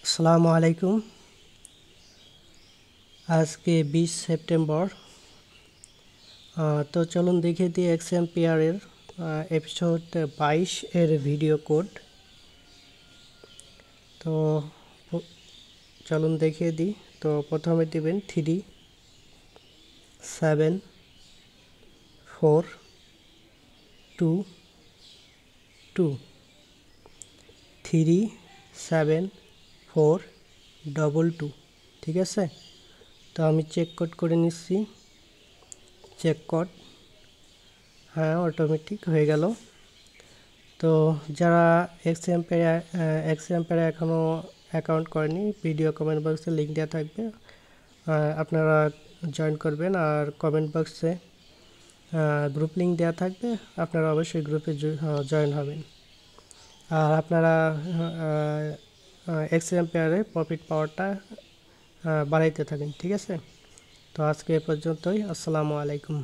আসসালামু আলাইকুম। আজকে 20 সেপ্টেম্বর। তো চলুন দেখে দিই এক্সএমপিআরের এপিসোড 22 এর ভিডিও কোড। তো চলুন দেখিয়ে দিই। তো প্রথমে দিবেন 3 7 4 2 2 3 7 4 2 ঠিক আছে। তো আমি চেক কোড করে নিচ্ছি। চেক কোড, হ্যাঁ, অটোমেটিক হয়ে গেল। তো যারা এক্সএমপেরে এখনও অ্যাকাউন্ট করেনি, ভিডিও কমেন্ট বক্সে লিঙ্ক দেওয়া থাকবে, আপনারা জয়েন করবেন। আর কমেন্ট বক্সে গ্রুপ লিঙ্ক দেওয়া থাকবে, আপনারা অবশ্যই গ্রুপে জয়েন হবেন। আর আপনারা এক্সএমপেয়ারে প্রফিট পাওয়ারটা বাড়াইতে থাকেন, ঠিক আছে। তো আজকে এ পর্যন্তই। আসসালামু আলাইকুম।